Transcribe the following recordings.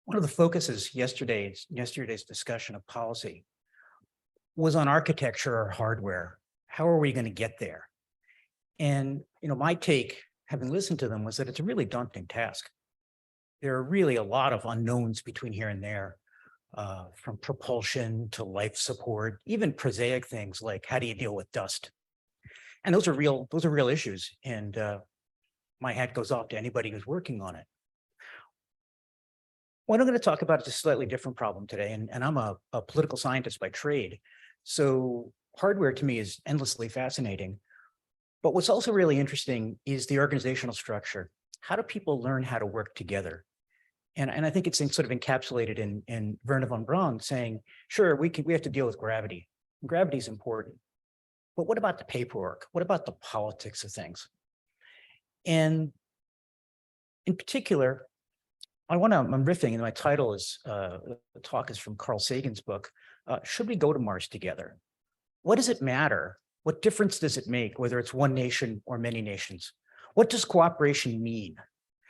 One of the focuses yesterday's discussion of policy was on architecture or hardware. How are we going to get there? And my take, having listened to them, was that it's a really daunting task. There are really a lot of unknowns between here and there, from propulsion to life support, even prosaic things like how do you deal with dust? And those are real issues. And my hat goes off to anybody who's working on it. What I'm going to talk about is a slightly different problem today, and I'm a political scientist by trade. So hardware to me is endlessly fascinating. But what's also really interesting is the organizational structure. How do people learn how to work together? And I think it's sort of encapsulated in Wernher von Braun saying, sure, we have to deal with gravity. Gravity is important. But what about the paperwork? What about the politics of things? And in particular, I'm riffing, and my title is, the talk is from Carl Sagan's book, Should We Go to Mars Together? What does it matter? What difference does it make, whether it's one nation or many nations? What does cooperation mean?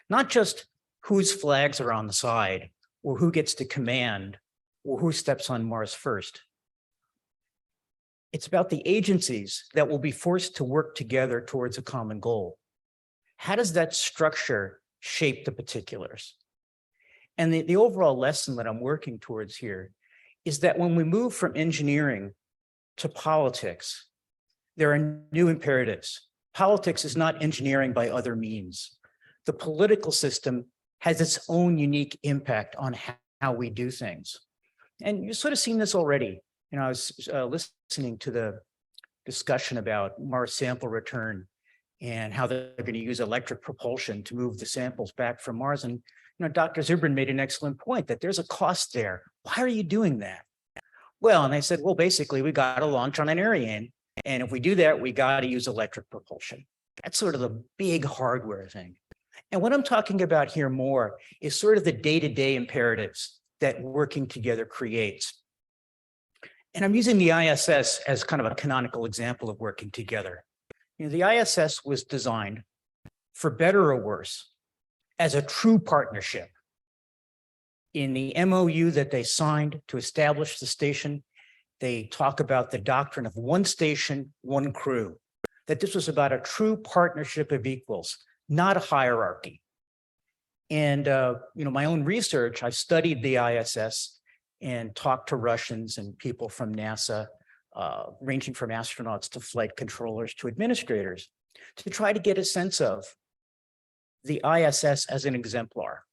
Not just whose flags are on the side, or who gets to command, or who steps on Mars first. It's about the agencies that will be forced to work together towards a common goal. How does that structure shape the particulars? And the overall lesson that I'm working towards here is that when we move from engineering to politics, there are new imperatives. Politics is not engineering by other means. The political system has its own unique impact on how we do things. And you've sort of seen this already. I was listening to the discussion about Mars sample return and how they're going to use electric propulsion to move the samples back from Mars. And Dr. Zubrin made an excellent point that there's a cost there. Why are you doing that? Well, and they said, well, basically, we got to launch on an Ariane. And if we do that, we got to use electric propulsion. That's sort of the big hardware thing. And what I'm talking about here more is sort of the day-to-day imperatives that working together creates. And I'm using the ISS as kind of a canonical example of working together. The ISS was designed, for better or worse, as a true partnership. In the MOU that they signed to establish the station, they talk about the doctrine of one station, one crew, that this was about a true partnership of equals, not a hierarchy. And my own research, I studied the ISS and talked to Russians and people from NASA, ranging from astronauts to flight controllers to administrators, to try to get a sense of the ISS as an exemplar.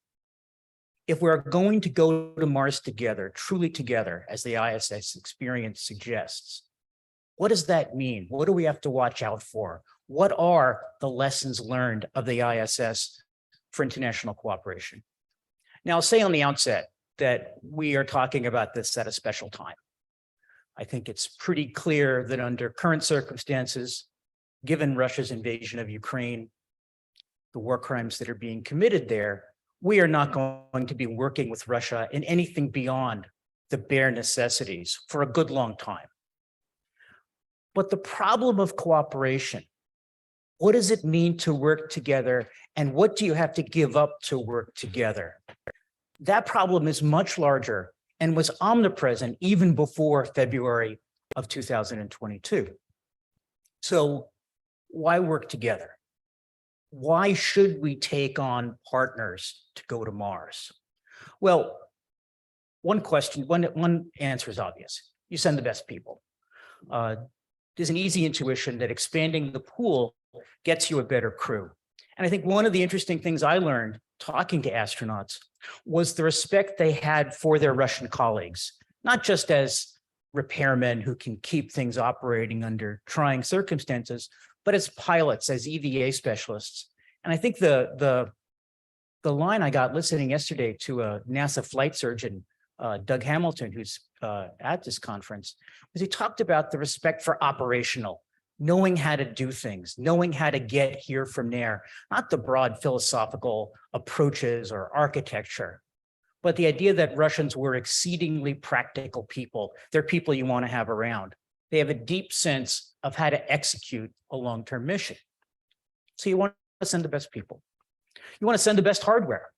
If we're going to go to Mars together, truly together, as the ISS experience suggests, what does that mean? What do we have to watch out for? What are the lessons learned of the ISS for international cooperation? Now, I'll say on the outset that we are talking about this at a special time. I think it's pretty clear that under current circumstances, given Russia's invasion of Ukraine, the war crimes that are being committed there, we are not going to be working with Russia in anything beyond the bare necessities for a good long time. But the problem of cooperation, what does it mean to work together, and what do you have to give up to work together? That problem is much larger and was omnipresent even before February of 2022. So why work together? Why should we take on partners to go to Mars? Well, one answer is obvious. You send the best people. There's an easy intuition that expanding the pool gets you a better crew. And I think one of the interesting things I learned talking to astronauts was the respect they had for their Russian colleagues, not just as repairmen who can keep things operating under trying circumstances, but as pilots, as EVA specialists. And I think the line I got listening yesterday to a NASA flight surgeon, Doug Hamilton, who's at this conference, was he talked about the respect for operational, knowing how to do things, knowing how to get here from there, not the broad philosophical approaches or architecture, but the idea that Russians were exceedingly practical people. They're people you want to have around. They have a deep sense of how to execute a long-term mission. So you want to send the best people. You want to send the best hardware.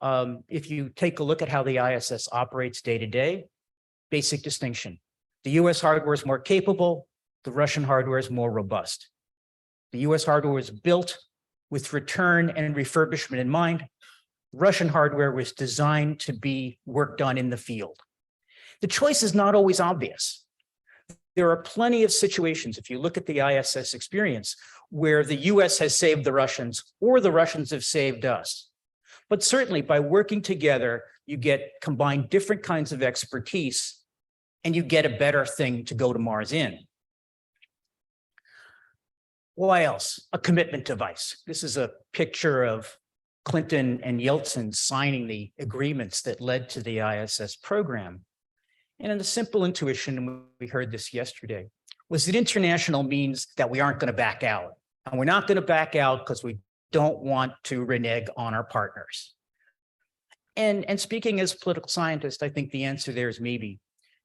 If you take a look at how the ISS operates day to day, basic distinction. The US hardware is more capable, the Russian hardware is more robust. The US hardware was built with return and refurbishment in mind. Russian hardware was designed to be worked on in the field. The choice is not always obvious. There are plenty of situations, if you look at the ISS experience, where the US has saved the Russians or the Russians have saved us. But certainly by working together, you get combined different kinds of expertise and you get a better thing to go to Mars in. Why else? A commitment device. This is a picture of Clinton and Yeltsin signing the agreements that led to the ISS program. And in the simple intuition, and we heard this yesterday, was that international means that we aren't going to back out. And we're not going to back out because we don't want to renege on our partners. And speaking as a political scientist, I think the answer there is maybe.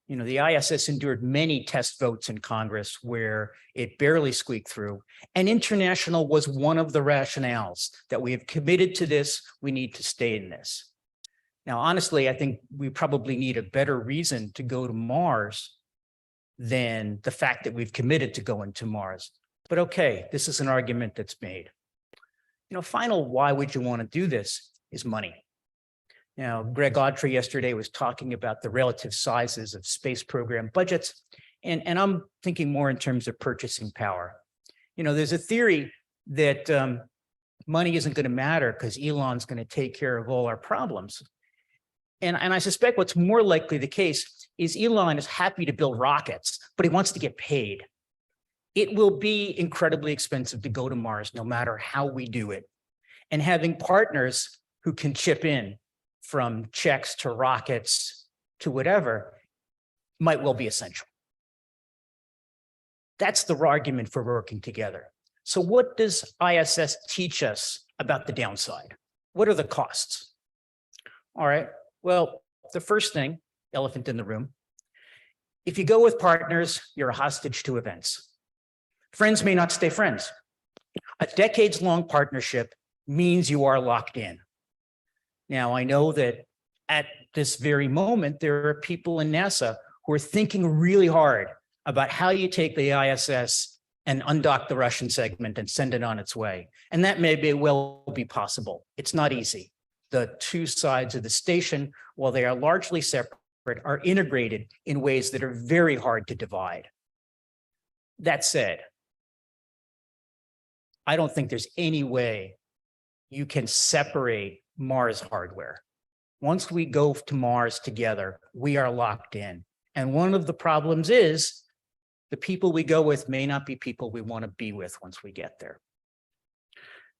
You know, the ISS endured many test votes in Congress where it barely squeaked through. And international was one of the rationales that we have committed to this, we need to stay in this. Now, honestly, I think we probably need a better reason to go to Mars than the fact that we've committed to going to Mars. But okay, this is an argument that's made. You know, final why would you want to do this is money. Now, Greg Autry yesterday was talking about the relative sizes of space program budgets, and I'm thinking more in terms of purchasing power. You know, there's a theory that money isn't going to matter because Elon's going to take care of all our problems. And I suspect what's more likely the case is Elon is happy to build rockets, but he wants to get paid. It will be incredibly expensive to go to Mars, no matter how we do it. And having partners who can chip in, from checks to rockets to whatever, might well be essential. That's the argument for working together. So what does ISS teach us about the downside? What are the costs? All right, well, the first thing, elephant in the room, if you go with partners, you're a hostage to events. Friends may not stay friends. A decades-long partnership means you are locked in. Now, I know that at this very moment, there are people in NASA who are thinking really hard about how you take the ISS and undock the Russian segment and send it on its way. And that may well be possible. It's not easy. The two sides of the station, while they are largely separate, are integrated in ways that are very hard to divide. That said, I don't think there's any way you can separate Mars hardware. Once we go to Mars together, we are locked in. And one of the problems is the people we go with may not be people we want to be with once we get there.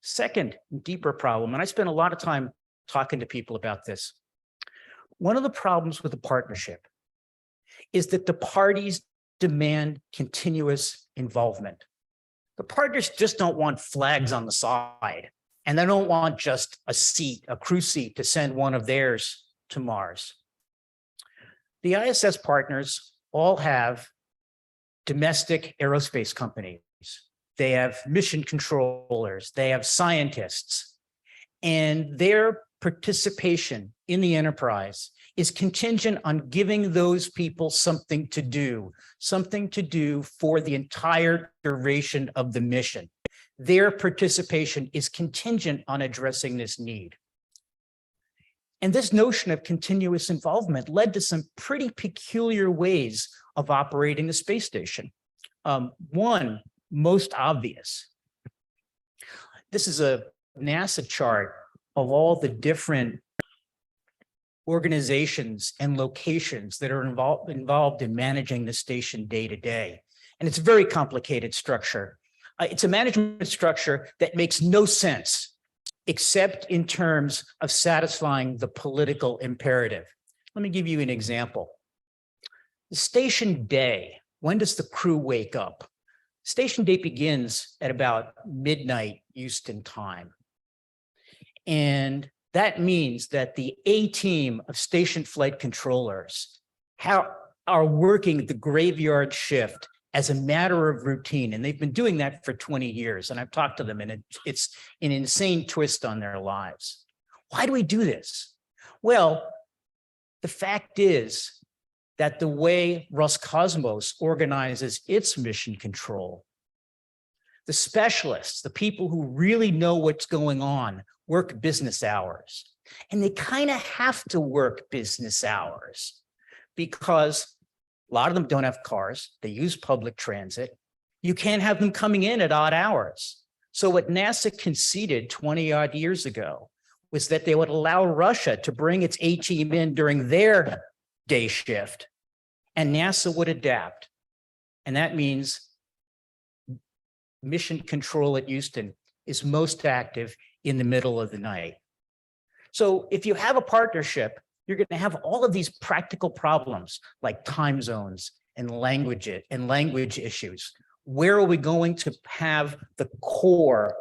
Second, deeper problem, and I spent a lot of time talking to people about this. One of the problems with the partnership is that the parties demand continuous involvement. The partners just don't want flags on the side. And they don't want just a seat, a crew seat, to send one of theirs to Mars. The ISS partners all have domestic aerospace companies. They have mission controllers. They have scientists. And their participation in the enterprise is contingent on giving those people something to do for the entire duration of the mission. Their participation is contingent on addressing this need. And this notion of continuous involvement led to some pretty peculiar ways of operating the space station. One, most obvious. This is a NASA chart of all the different organizations and locations that are involved in managing the station day to day. And it's a very complicated structure. It's a management structure that makes no sense except in terms of satisfying the political imperative. Let me give you an example. The station day, when does the crew wake up? Station day begins at about midnight Houston time. And that means that the A team of station flight controllers are working the graveyard shift as a matter of routine. And they've been doing that for 20 years. And I've talked to them, and it's an insane twist on their lives. Why do we do this? Well, the fact is that the way Roscosmos organizes its mission control, the specialists, the people who really know what's going on, work business hours. And they kind of have to work business hours because a lot of them don't have cars. They use public transit. You can't have them coming in at odd hours. So what NASA conceded 20 odd years ago was that they would allow Russia to bring its A-team in during their day shift, and NASA would adapt. And that means mission control at Houston is most active in the middle of the night. So if you have a partnership, you're going to have all of these practical problems like time zones and language issues. Where are we going to have the core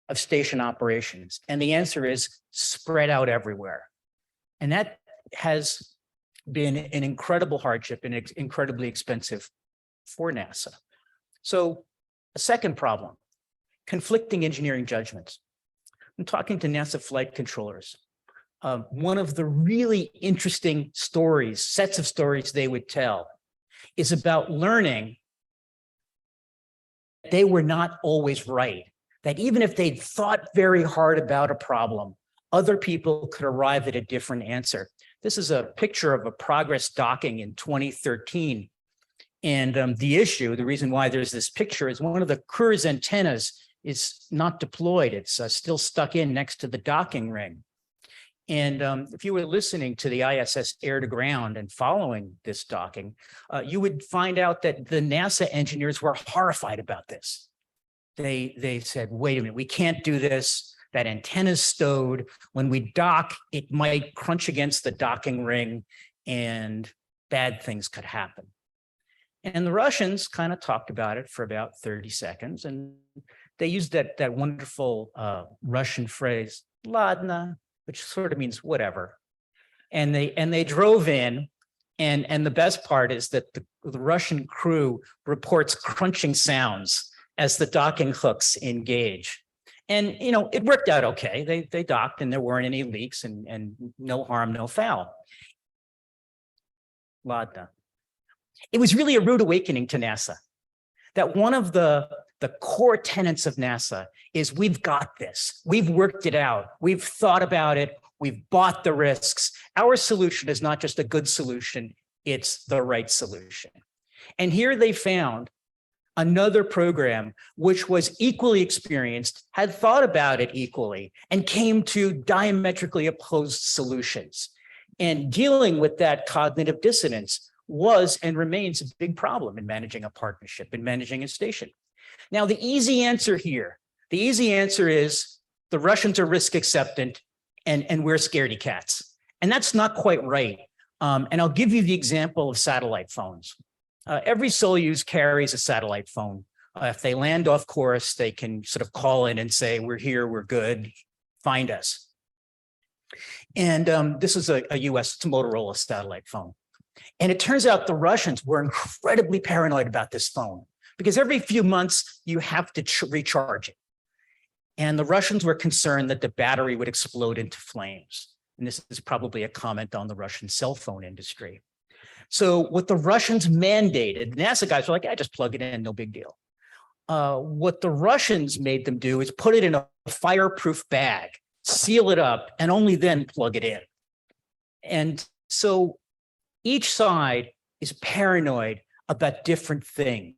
of station operations? And the answer is spread out everywhere. And that has been an incredible hardship and incredibly expensive for NASA. So a second problem, conflicting engineering judgments. I'm talking to NASA flight controllers. One of the really interesting stories, sets of stories they would tell is about learning they were not always right. That even if they'd thought very hard about a problem, other people could arrive at a different answer. This is a picture of a Progress docking in 2013. And the reason why there's this picture is one of the cruise antennas is not deployed. It's still stuck in next to the docking ring. And if you were listening to the ISS air to ground and following this docking, you would find out that the NASA engineers were horrified about this. They said, wait a minute, we can't do this. That antenna's stowed. When we dock, it might crunch against the docking ring and bad things could happen. And the Russians kind of talked about it for about 30 seconds. And they used that wonderful Russian phrase, ladna, which sort of means whatever. And they drove in. And the best part is that the Russian crew reports crunching sounds as the docking hooks engage. And, you know, it worked out okay. They docked and there weren't any leaks and no harm, no foul. Ladna. It was really a rude awakening to NASA that one of the core tenets of NASA is we've got this. We've worked it out. We've thought about it. We've bought the risks. Our solution is not just a good solution. It's the right solution. And here they found another program which was equally experienced, had thought about it equally, and came to diametrically opposed solutions. And dealing with that cognitive dissonance was and remains a big problem in managing a partnership, in managing a station. Now, the easy answer here, the easy answer is the Russians are risk acceptant and we're scaredy cats. And that's not quite right. And I'll give you the example of satellite phones. Every Soyuz carries a satellite phone. If they land off course, they can sort of call in and say, we're here, we're good, find us. And this is a US, it's a Motorola satellite phone. And it turns out the Russians were incredibly paranoid about this phone because every few months you have to recharge it. And the Russians were concerned that the battery would explode into flames. And this is probably a comment on the Russian cell phone industry. So what the Russians mandated, the NASA guys were like, just plug it in, no big deal. What the Russians made them do is put it in a fireproof bag, seal it up, and only then plug it in. And so each side is paranoid about different things.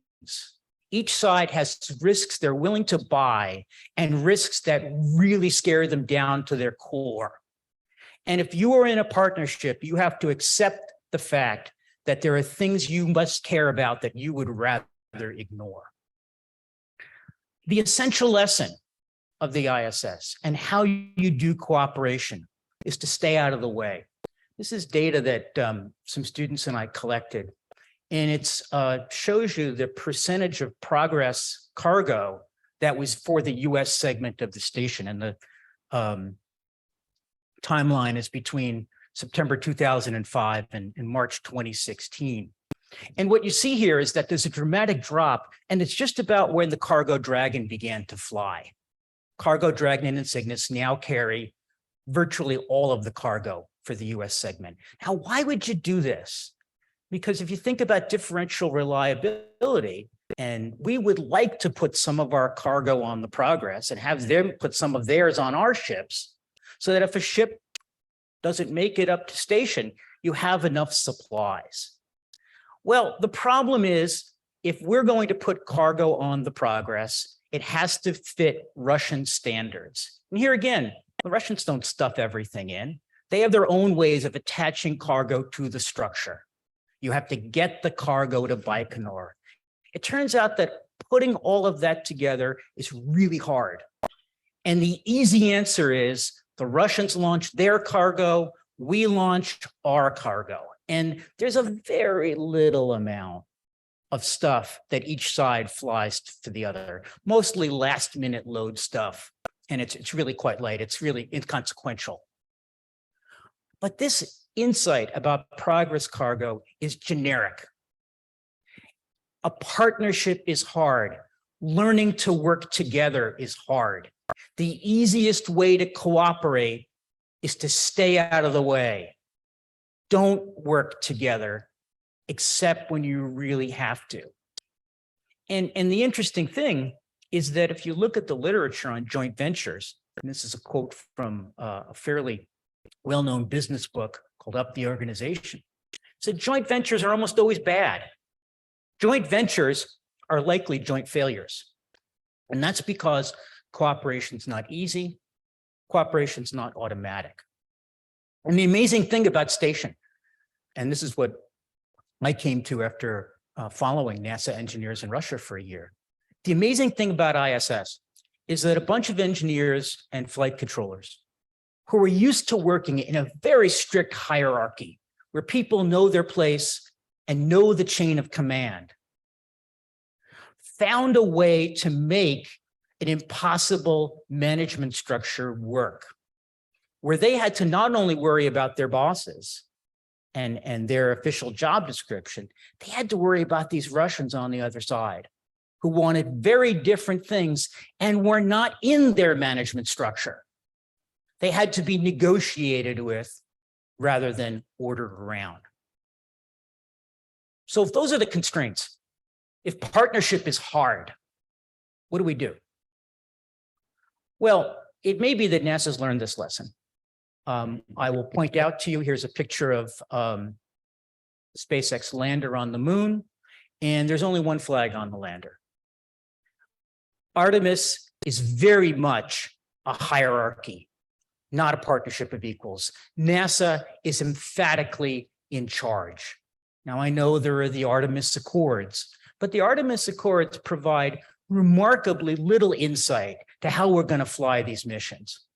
Each side has risks they're willing to buy and risks that really scare them down to their core. And if you are in a partnership, you have to accept the fact that there are things you must care about that you would rather ignore. The essential lesson of the ISS and how you do cooperation is to stay out of the way. This is data that some students and I collected, and it shows you the percentage of Progress cargo that was for the US segment of the station. And the timeline is between September 2005 and March 2016. And what you see here is that there's a dramatic drop, and it's just about when the Cargo Dragon began to fly. Cargo Dragon and Cygnus now carry virtually all of the cargo for the US segment. Now, why would you do this? Because if you think about differential reliability, and we would like to put some of our cargo on the Progress and have them put some of theirs on our ships, so that if a ship doesn't make it up to station, you have enough supplies. Well, the problem is, if we're going to put cargo on the Progress, it has to fit Russian standards. And here again, the Russians don't stuff everything in. They have their own ways of attaching cargo to the structure. You have to get the cargo to Baikonur. It turns out that putting all of that together is really hard. And the easy answer is the Russians launched their cargo, we launched our cargo. And there's a very little amount of stuff that each side flies to the other, mostly last minute load stuff. And it's really quite light. It's really inconsequential. But this insight about Progress cargo is generic. A partnership is hard. Learning to work together is hard. The easiest way to cooperate is to stay out of the way. Don't work together, except when you really have to. And the interesting thing is that if you look at the literature on joint ventures, and this is a quote from a fairly well-known business book called Up the Organization, so joint ventures are almost always bad. Joint ventures are likely joint failures. And that's because cooperation's not easy, cooperation's not automatic. And the amazing thing about station, and this is what I came to after following NASA engineers in Russia for a year. The amazing thing about ISS is that a bunch of engineers and flight controllers who are used to working in a very strict hierarchy where people know their place and know the chain of command, found a way to make an impossible management structure work, where they had to not only worry about their bosses and their official job description, they had to worry about these Russians on the other side who wanted very different things and were not in their management structure. They had to be negotiated with rather than ordered around. So if those are the constraints, if partnership is hard, what do we do? Well, it may be that NASA's learned this lesson. I will point out to you, here's a picture of SpaceX lander on the moon, and there's only one flag on the lander. Artemis is very much a hierarchy, not a partnership of equals. NASA is emphatically in charge. Now, I know there are the Artemis Accords, but the Artemis Accords provide remarkably little insight to how we're going to fly these missions.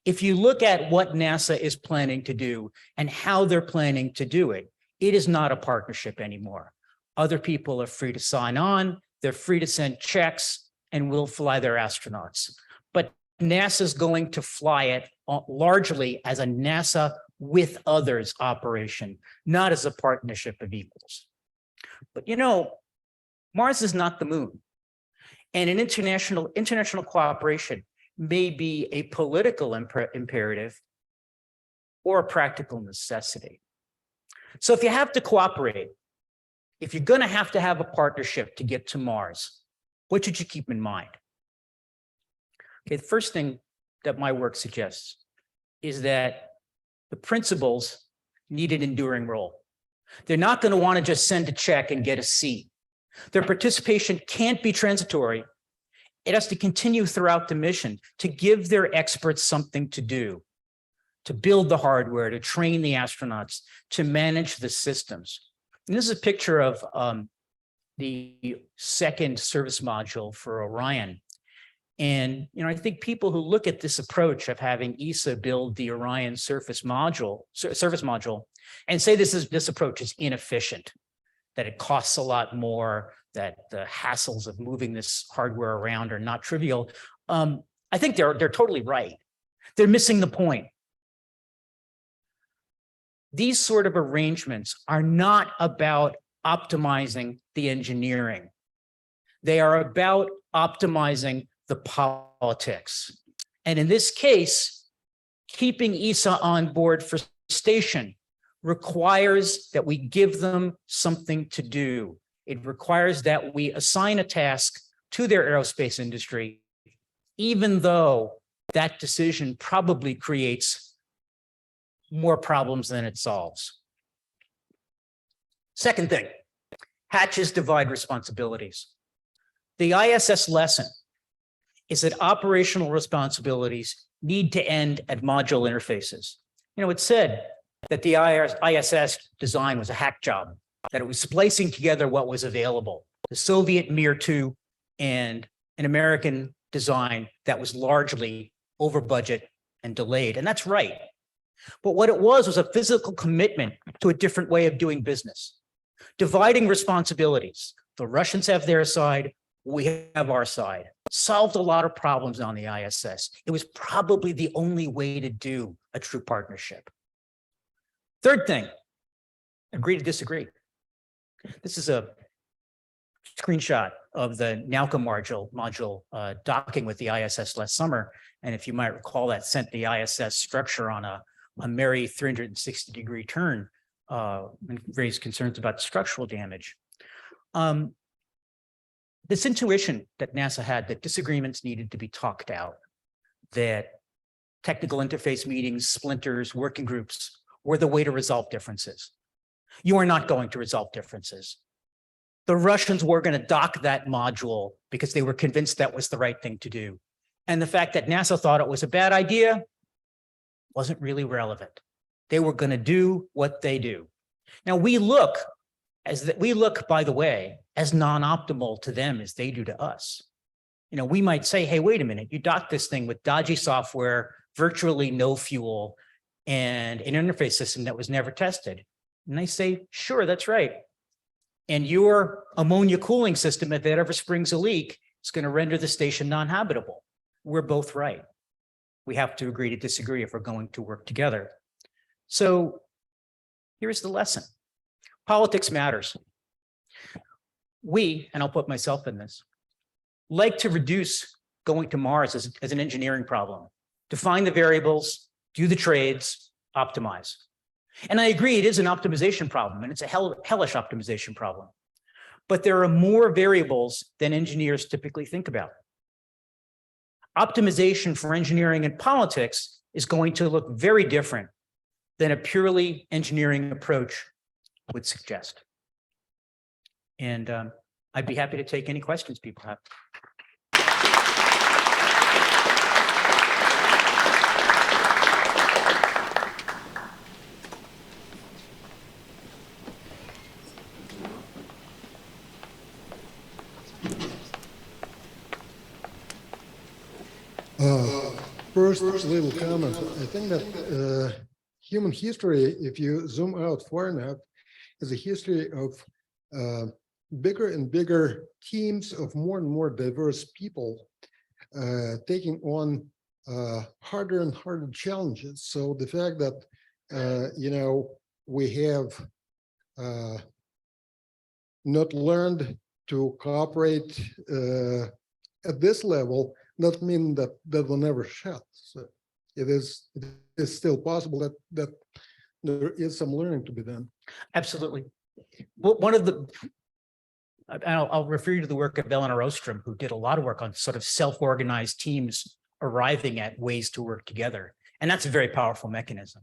If you look at what NASA is planning to do and how they're planning to do it, it is not a partnership anymore. Other people are free to sign on, they're free to send checks, and we'll fly their astronauts. But NASA's going to fly it largely as a NASA with others operation, not as a partnership of equals. But you know, Mars is not the moon. And an international cooperation may be a political imperative or a practical necessity. So if you have to cooperate, if you're going to have a partnership to get to Mars, what should you keep in mind? Okay, the first thing that my work suggests is that the principals need an enduring role. They're not going to want to just send a check and get a seat. Their participation can't be transitory. It has to continue throughout the mission to give their experts something to do, to build the hardware, to train the astronauts, to manage the systems. And this is a picture of the second service module for Orion. And I think people who look at this approach of having ESA build the Orion service module, and say this approach is inefficient, that it costs a lot more, that the hassles of moving this hardware around are not trivial. I think they're totally right. They're missing the point. These sort of arrangements are not about optimizing the engineering. They are about optimizing the politics. And in this case, keeping ESA on board for station requires that we give them something to do. It requires that we assign a task to their aerospace industry, even though that decision probably creates more problems than it solves. Second thing, hatches divide responsibilities. The ISS lesson is that operational responsibilities need to end at module interfaces. You know, it's said that the ISS design was a hack job, that it was splicing together what was available, the Soviet Mir-2 and an American design that was largely over budget and delayed. And that's right. But what it was a physical commitment to a different way of doing business, dividing responsibilities. The Russians have their side, we have our side. Solved a lot of problems on the ISS. It was probably the only way to do a true partnership. Third thing, agree to disagree. This is a screenshot of the Bianco module docking with the ISS last summer. And if you might recall, that sent the ISS structure on a merry 360-degree turn and raised concerns about structural damage. This intuition that NASA had that disagreements needed to be talked out, that technical interface meetings, splinters, working groups were the way to resolve differences. You are not going to resolve differences. The Russians were going to dock that module because they were convinced that was the right thing to do. And the fact that NASA thought it was a bad idea wasn't really relevant. They were going to do what they do. Now we look, by the way, as non-optimal to them as they do to us. You know, we might say, hey, wait a minute, you docked this thing with dodgy software, virtually no fuel, and an interface system that was never tested. And they say, sure, that's right. And your ammonia cooling system, if it ever springs a leak, is going to render the station non-habitable. We're both right. We have to agree to disagree if we're going to work together. So here's the lesson. Politics matters. We, and I'll put myself in this, like to reduce going to Mars as an engineering problem. Define the variables, do the trades, optimize. And I agree, it is an optimization problem, and it's a hellish optimization problem. But there are more variables than engineers typically think about. Optimization for engineering and politics is going to look very different than a purely engineering approach would suggest. And I'd be happy to take any questions people have. First little comment. I think that human history, if you zoom out far enough, is a history of bigger and bigger teams of more and more diverse people taking on harder and harder challenges. So the fact that, you know, we have not learned to cooperate at this level, not mean that that will never shut. So it is still possible that there is some learning to be done. Absolutely. Well, one of the, I'll refer you to the work of Eleanor Ostrom, who did a lot of work on sort of self-organized teams arriving at ways to work together. And that's a very powerful mechanism.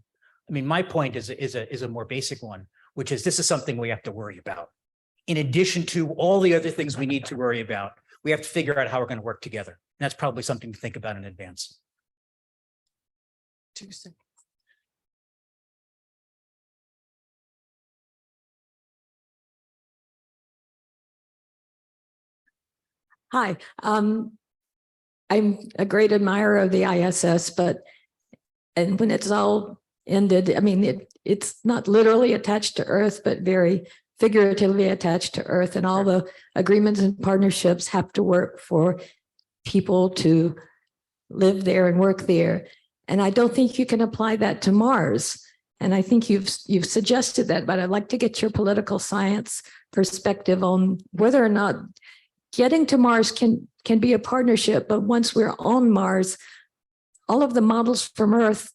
I mean, my point is a more basic one, which is this is something we have to worry about. In addition to all the other things we need to worry about, we have to figure out how we're going to work together. And that's probably something to think about in advance. Tuesday. Hi, I'm a great admirer of the ISS, and when it's all ended, I mean, it's not literally attached to Earth, but very figuratively attached to Earth, and all the agreements and partnerships have to work for people to live there and work there. And I don't think you can apply that to Mars. And I think you've suggested that, but I'd like to get your political science perspective on whether or not getting to Mars can be a partnership, but once we're on Mars, all of the models from Earth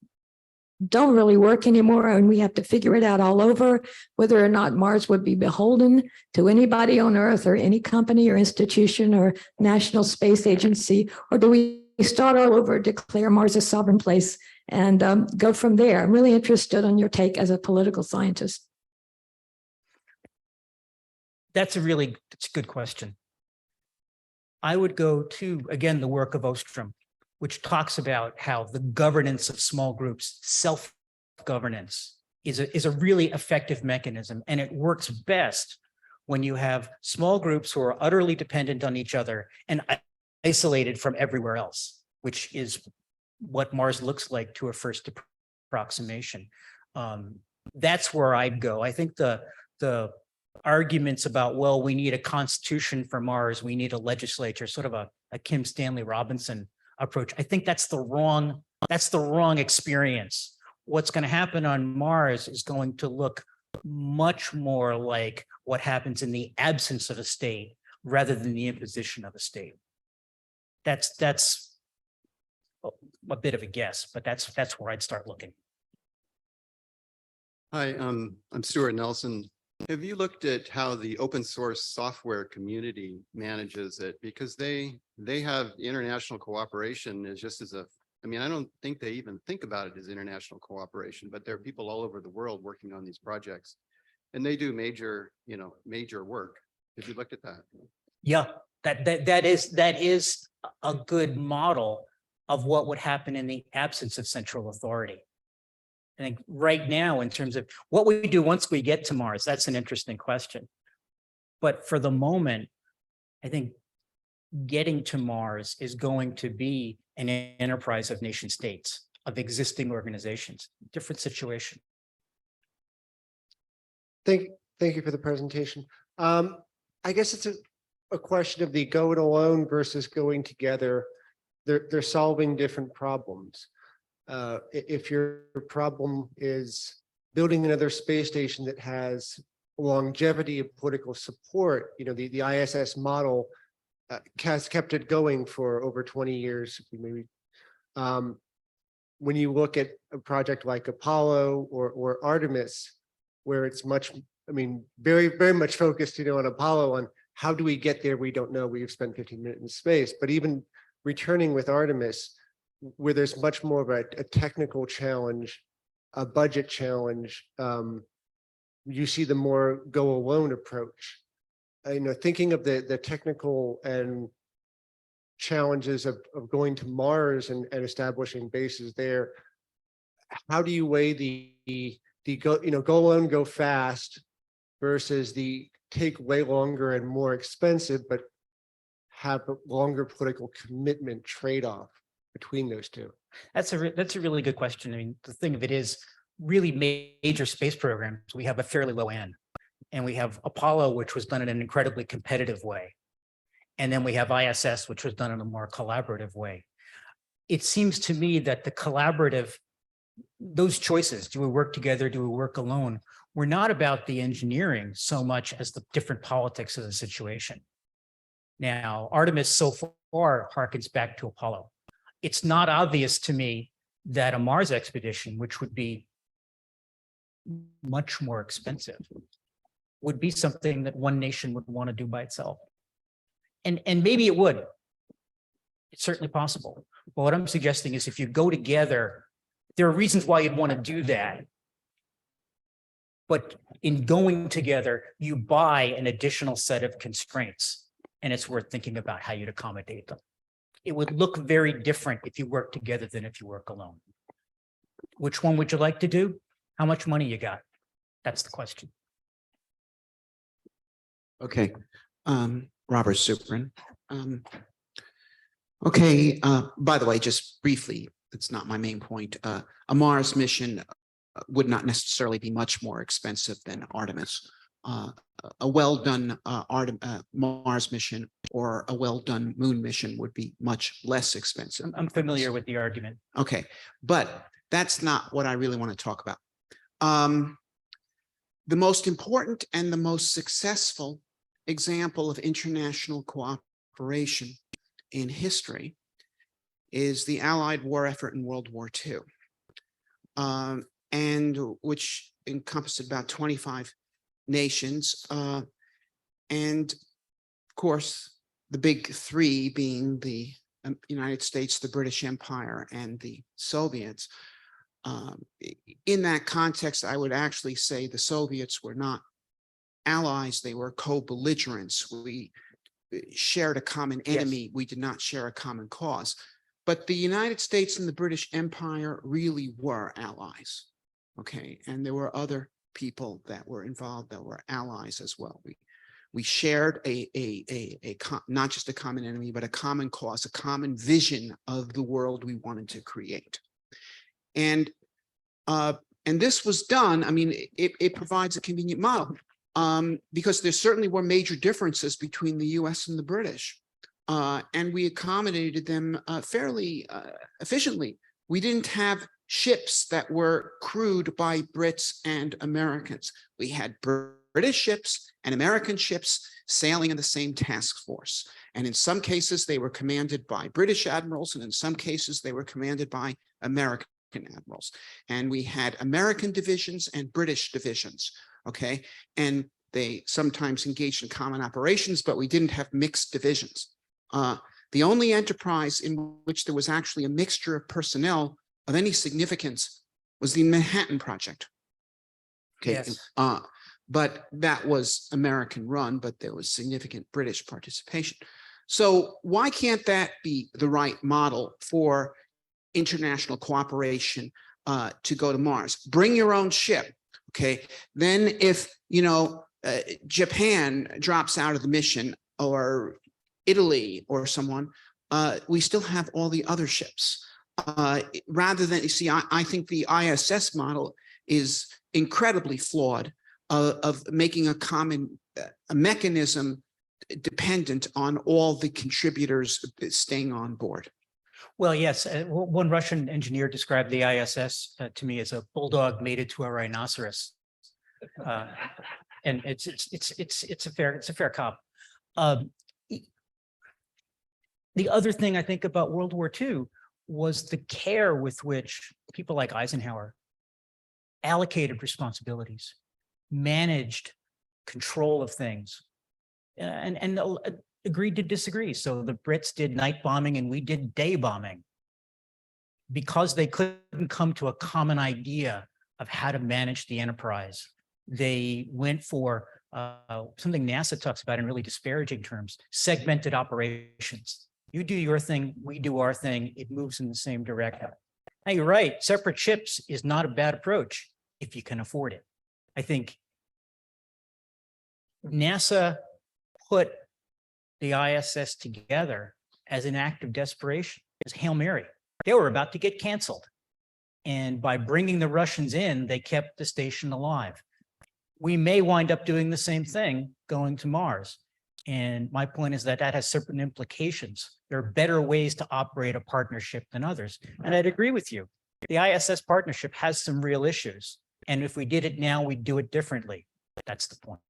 don't really work anymore, and we have to figure it out all over, whether or not Mars would be beholden to anybody on Earth or any company or institution or National Space Agency, or do we start all over, declare Mars a sovereign place, and go from there? I'm really interested on your take as a political scientist. That's a good question. I would go to, again, the work of Ostrom, which talks about how the governance of small groups, self-governance, is a really effective mechanism. And it works best when you have small groups who are utterly dependent on each other and isolated from everywhere else, which is what Mars looks like to a first approximation. That's where I'd go. I think the arguments about, well, we need a constitution for Mars, we need a legislature, sort of a Kim Stanley Robinson approach. I think that's the wrong experience. What's going to happen on Mars is going to look much more like what happens in the absence of a state rather than the imposition of a state. That's a bit of a guess, but that's where I'd start looking. Hi, I'm Stuart Nelson. Have you looked at how the open source software community manages it? Because they have international cooperation as just as I don't think they even think about it as international cooperation, but there are people all over the world working on these projects, and they do major work. Have you looked at that? Yeah, that is a good model of what would happen in the absence of central authority. I think right now, in terms of what we do once we get to Mars, that's an interesting question. But for the moment, I think getting to Mars is going to be an enterprise of nation states, of existing organizations, different situation. Thank you for the presentation. I guess it's a question of the go it alone versus going together. They're solving different problems. If your problem is building another space station that has longevity of political support, the ISS model has kept it going for over 20 years. Maybe when you look at a project like Apollo or Artemis, where it's very, very much focused, on Apollo, on how do we get there? We don't know. We've spent 15 minutes in space, but even returning with Artemis, where there's much more of a technical challenge, a budget challenge, you see the more go alone approach. Thinking of the technical and challenges of going to Mars and establishing bases there, how do you weigh the go alone, go fast versus the take way longer and more expensive, but have a longer political commitment trade-off between those two? That's a really good question. The thing of it is, really major space programs, we have a fairly low end, and we have Apollo, which was done in an incredibly competitive way. And then we have ISS, which was done in a more collaborative way. It seems to me that those choices, do we work together, do we work alone, were not about the engineering so much as the different politics of the situation. Now, Artemis so far harkens back to Apollo. It's not obvious to me that a Mars expedition, which would be much more expensive, would be something that one nation would want to do by itself. And maybe it would. It's certainly possible. But what I'm suggesting is, if you go together, there are reasons why you'd want to do that. But in going together, you buy an additional set of constraints, and it's worth thinking about how you'd accommodate them. It would look very different if you work together than if you work alone. Which one would you like to do? How much money you got? That's the question. Okay, Robert Suprin. Okay, by the way, just briefly, it's not my main point. A Mars mission would not necessarily be much more expensive than Artemis. A well-done Mars mission or a well-done moon mission would be much less expensive. I'm familiar with the argument. Okay, but that's not what I really want to talk about. The most important and the most successful example of international cooperation in history is the Allied war effort in World War II. and which encompassed about 25 nations. And of course, the big three being the United States, the British Empire, and the Soviets. In that context, I would actually say the Soviets were not allies, they were co-belligerents. We shared a common enemy, we did not share a common cause. But the United States and the British Empire really were allies, okay? And there were other people that were involved that were allies as well. We shared not just a common enemy, but a common cause, a common vision of the world we wanted to create. And this was done, I mean, it provides a convenient model because there certainly were major differences between the US and the British. And we accommodated them fairly efficiently. We didn't have ships that were crewed by Brits and Americans. We had British ships and American ships sailing in the same task force. And in some cases, they were commanded by British admirals, and in some cases, they were commanded by American admirals. And we had American divisions and British divisions, okay? And they sometimes engaged in common operations, but we didn't have mixed divisions. The only enterprise in which there was actually a mixture of personnel of any significance was the Manhattan Project. Okay, Yes. but that was American run, but there was significant British participation. So why can't that be the right model for international cooperation to go to Mars? Bring your own ship, okay? Then if, you know, Japan drops out of the mission, or Italy or someone, we still have all the other ships. Rather than, you see, I think the ISS model is incredibly flawed of making a common a mechanism dependent on all the contributors staying on board. Well, yes, one Russian engineer described the ISS to me as a bulldog mated to a rhinoceros, and it's a fair comp. The other thing I think about World War II was the care with which people like Eisenhower allocated responsibilities, managed control of things, and agreed to disagree. So the Brits did night bombing and we did day bombing because they couldn't come to a common idea of how to manage the enterprise. They went for something NASA talks about in really disparaging terms, segmented operations. You do your thing, we do our thing, it moves in the same direction. Now, you're right, separate ships is not a bad approach if you can afford it. I think NASA put the ISS together as an act of desperation, as Hail Mary. They were about to get canceled. And by bringing the Russians in, they kept the station alive. We may wind up doing the same thing going to Mars. And my point is that that has certain implications. There are better ways to operate a partnership than others. And I'd agree with you. The ISS partnership has some real issues. And if we did it now, we'd do it differently. That's the point.